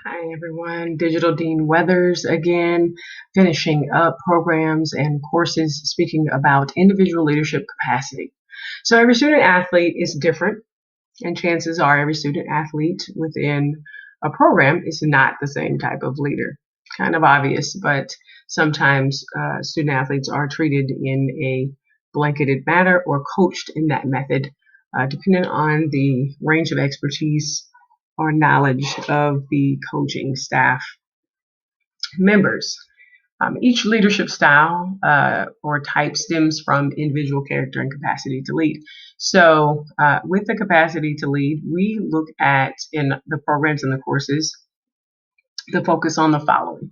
Hi everyone, Digital Dean Weathers again, finishing up programs and courses speaking about individual leadership capacity. So every student athlete is different, and chances are every student athlete within a program is not the same type of leader. Kind of obvious, but sometimes student athletes are treated in a blanketed manner or coached in that method, depending on the range of expertise or knowledge of the coaching staff members. Each leadership style or type stems from individual character and capacity to lead. So, with the capacity to lead, we look at in the programs and the courses the focus on the following.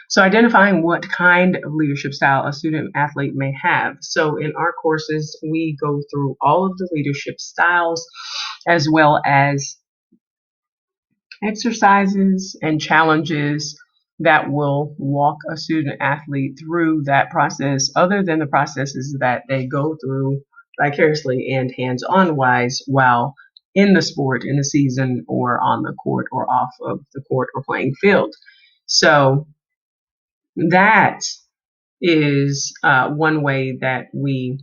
So, identifying what kind of leadership style a student athlete may have. So, in our courses, we go through all of the leadership styles as well as exercises and challenges that will walk a student athlete through that process, other than the processes that they go through vicariously and hands-on wise while in the sport, in the season, or on the court or off of the court or playing field. So that is one way that we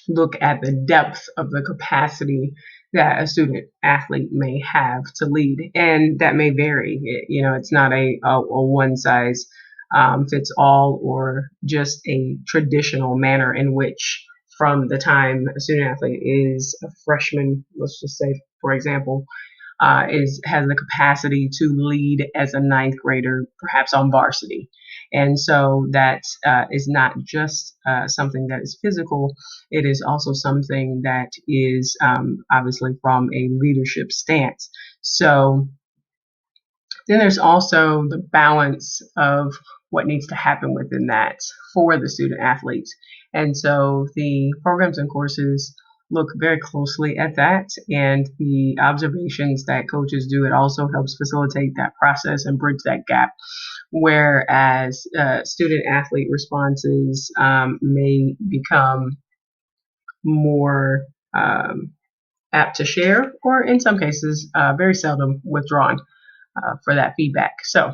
look at the depth of the capacity that a student athlete may have to lead, and that may vary. It's not a one size fits all or just a traditional manner in which, from the time a student athlete is a freshman, let's just say, for example, has the capacity to lead as a ninth grader, perhaps on varsity. And so that is not just something that is physical, it is also something that is obviously from a leadership stance. So then there's also the balance of what needs to happen within that for the student athletes. And so the programs and courses look very closely at that, and the observations that coaches do, it also helps facilitate that process and bridge that gap. Whereas student athlete responses may become more apt to share, or in some cases, very seldom withdrawn for that feedback. So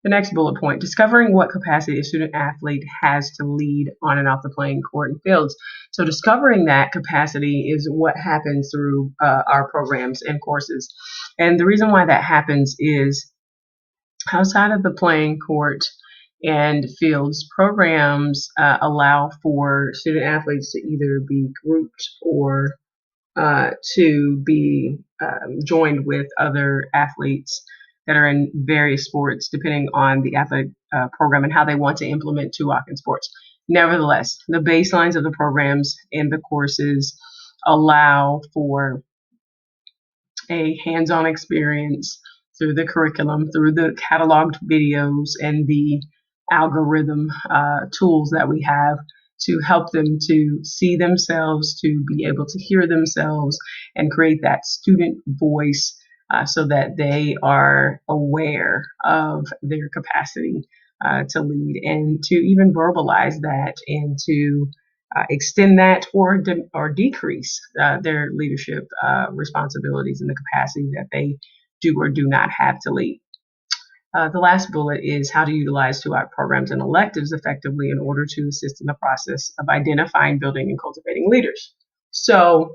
the next bullet point, discovering what capacity a student athlete has to lead on and off the playing court and fields. So discovering that capacity is what happens through our programs and courses. And the reason why that happens is outside of the playing court and fields, programs allow for student athletes to either be grouped or to be joined with other athletes that are in various sports, depending on the athletic program and how they want to implement TUAC in sports. Nevertheless, the baselines of the programs and the courses allow for a hands-on experience through the curriculum, through the cataloged videos and the algorithm tools that we have to help them to see themselves, to be able to hear themselves, and create that student voice so that they are aware of their capacity to lead, and to even verbalize that, and to extend that or decrease their leadership responsibilities and the capacity that they do or do not have to lead. The last bullet is how to utilize TUAC programs and electives effectively in order to assist in the process of identifying, building, and cultivating leaders. So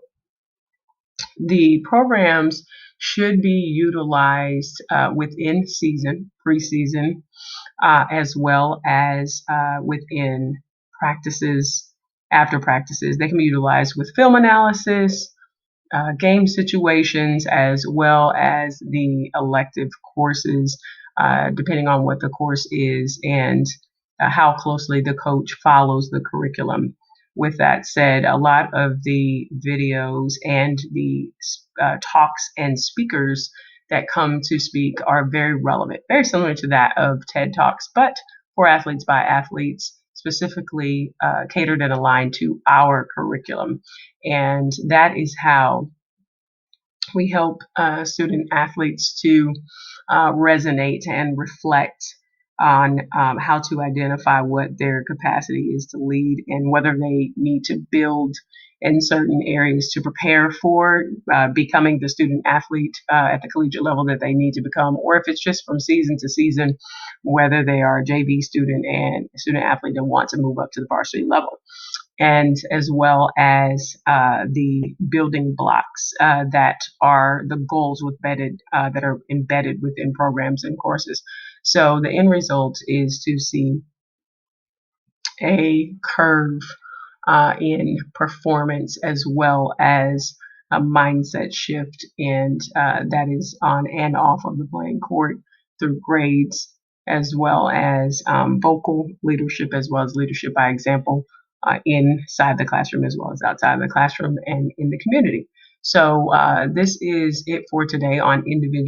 the programs should be utilized within season, preseason, as well as within practices, after practices. They can be utilized with film analysis, game situations, as well as the elective courses, depending on what the course is and how closely the coach follows the curriculum. With that said, a lot of the videos and the talks and speakers that come to speak are very relevant, very similar to that of TED Talks, but for athletes by athletes, specifically catered and aligned to our curriculum. And that is how we help student athletes to resonate and reflect on how to identify what their capacity is to lead and whether they need to build in certain areas to prepare for becoming the student athlete at the collegiate level that they need to become, or if it's just from season to season, whether they are a JV student and a student athlete that want to move up to the varsity level. And as well as the building blocks that are the goals that are embedded within programs and courses. So the end result is to see a curve in performance as well as a mindset shift, and that is on and off of the playing court through grades as well as vocal leadership as well as leadership by example inside the classroom as well as outside the classroom and in the community. So this is it for today on individual